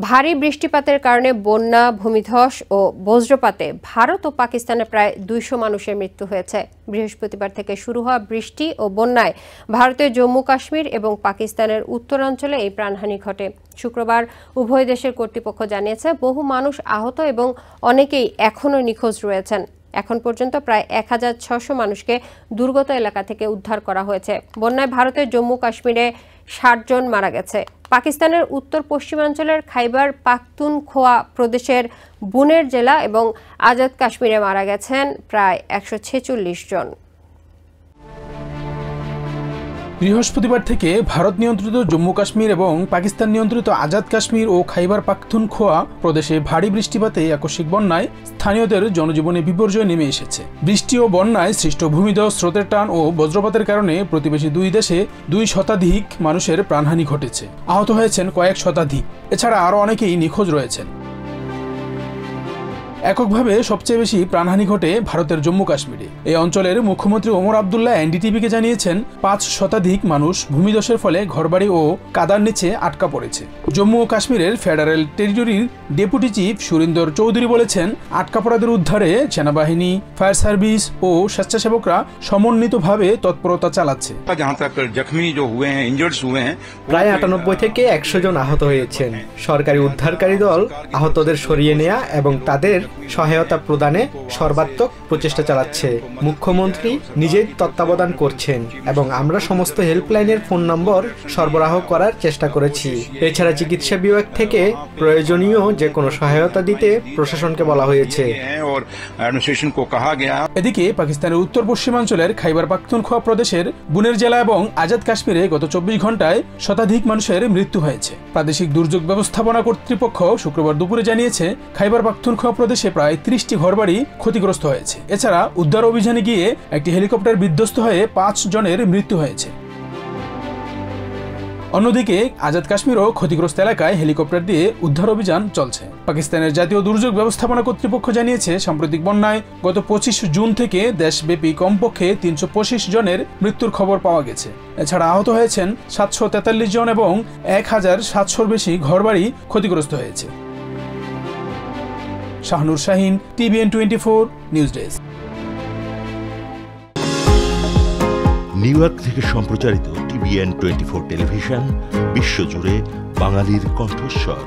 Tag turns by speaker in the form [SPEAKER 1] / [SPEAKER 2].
[SPEAKER 1] ভারী বৃষ্টিপাতের কারণে বন্যা, ভূমিধস ও বজ্রপাতে ভারত ও পাকিস্তানে প্রায় ২০০ মানুষের মৃত্যু হয়েছে। বৃহস্পতিবার থেকে শুরু হওয়া বৃষ্টি ও বন্যায় ভারতের জম্মু কাশ্মীর এবং পাকিস্তানের উত্তরাঞ্চলে এই প্রাণহানি ঘটে। শুক্রবার উভয় দেশের কর্তৃপক্ষ জানিয়েছে, বহু মানুষ আহত এবং অনেকেই এখনও নিখোঁজ রয়েছেন। এখন পর্যন্ত প্রায় ১৬০০ মানুষকে দুর্গত এলাকা থেকে উদ্ধার করা হয়েছে। বন্যায় ভারতের জম্মু কাশ্মীরে ৬০ জন মারা গেছে। পাকিস্তানের উত্তর পশ্চিমাঞ্চলের খাইবার পাখতুনখোয়া প্রদেশের বুনের জেলা এবং আজাদ কাশ্মীরে মারা গেছেন প্রায় ১৪৬ জন।
[SPEAKER 2] বৃহস্পতিবার থেকে ভারত নিয়ন্ত্রিত জম্মু কাশ্মীর এবং পাকিস্তান নিয়ন্ত্রিত আজাদ কাশ্মীর ও খাইবার পাখতুনখোয়া প্রদেশে ভারী বৃষ্টিপাতে আকস্মিক বন্যায় স্থানীয়দের জনজীবনে বিপর্যয় নেমে এসেছে। বৃষ্টি ও বন্যায় সৃষ্ট ভূমিধস, স্রোতের টান ও বজ্রপাতের কারণে প্রতিবেশী দুই দেশে ২ শতাধিক মানুষের প্রাণহানি ঘটেছে। আহত হয়েছেন কয়েক শতাধিক। এছাড়া আরও অনেকেই নিখোঁজ রয়েছেন। এককভাবে সবচেয়ে বেশি প্রাণহানি ঘটে ভারতের জম্মু কাশ্মীরে। এই অঞ্চলের মুখ্যমন্ত্রী ওমর আবদুল্লাহ এনডিটিভিকে জানিয়েছেন, ৫ শতাধিক মানুষ ভূমিধসের ফলে ঘরবাড়ি ও কাদার নিচে আটকা পড়েছে। জম্মু ও কাশ্মীরের ফেডারেল টেরিটরির ডেপুটি চিফ সুরিন্দর চৌধুরী বলেছেন, আটকা পড়াদের উদ্ধারে সেনাবাহিনী, ফায়ার সার্ভিস ও স্বেচ্ছাসেবকরা সমন্বিতভাবে তৎপরতা চালাচ্ছে।
[SPEAKER 3] প্রায় ৯৮ থেকে ১০০ জন আহত হয়েছেন। সরকারি উদ্ধারকারী দল আহতদের সরিয়ে নেয়া এবং তাদের সহায়তা প্রদানে সর্বাত্মক প্রচেষ্টা চালাচ্ছে। মুখ্যমন্ত্রী নিজেই তত্ত্বাবধান করছেন এবং আমরা সমস্ত হেল্পলাইনের ফোন নম্বর সরবরাহ করার চেষ্টা করেছি। এছাড়া চিকিৎসা বিভাগ থেকে প্রয়োজনীয় যে কোনো সহায়তা দিতে প্রশাসনকে বলা হয়েছে।
[SPEAKER 2] এদিকে পাকিস্তানের উত্তর পশ্চিমাঞ্চলের খাইবার পাখতুনখোয়া প্রদেশের বুনের জেলা এবং আজাদ কাশ্মীরে গত ২৪ ঘন্টায় শতাধিক মানুষের মৃত্যু হয়েছে। প্রাদেশিক দুর্যোগ ব্যবস্থাপনা কর্তৃপক্ষ শুক্রবার দুপুরে জানিয়েছে, খাইবার পাখতুনখোয়া প্রদেশে প্রায় ৩০টি ঘরবাড়ি ক্ষতিগ্রস্ত হয়েছে। এছাড়া উদ্ধার অভিযানে গিয়ে একটি হেলিকপ্টার বিধ্বস্ত হয়ে ৫ জনের মৃত্যু হয়েছে। অন্যদিকে আজাদ কাশ্মীরও ক্ষতিগ্রস্ত এলাকায় হেলিকপ্টার দিয়ে উদ্ধার অভিযান চলছে। পাকিস্তানের জাতীয় দুর্যোগ ব্যবস্থাপনা কর্তৃপক্ষ জানিয়েছে, সাম্প্রতিক বন্যায় গত ২৫ জুন থেকে দেশব্যাপী কমপক্ষে ৩২৫ জনের মৃত্যুর খবর পাওয়া গেছে। এছাড়া আহত হয়েছেন ৭৪৩ জন এবং ১,৭০০-র বেশি ঘরবাড়ি ক্ষতিগ্রস্ত হয়েছে। Shahnur Shahin, TVN 24 news desk.
[SPEAKER 4] New York থেকে সম্প্রচারিত TVN 24 টেলিভিশন বিশ্বজুড়ে বাঙালির কণ্ঠস্বর।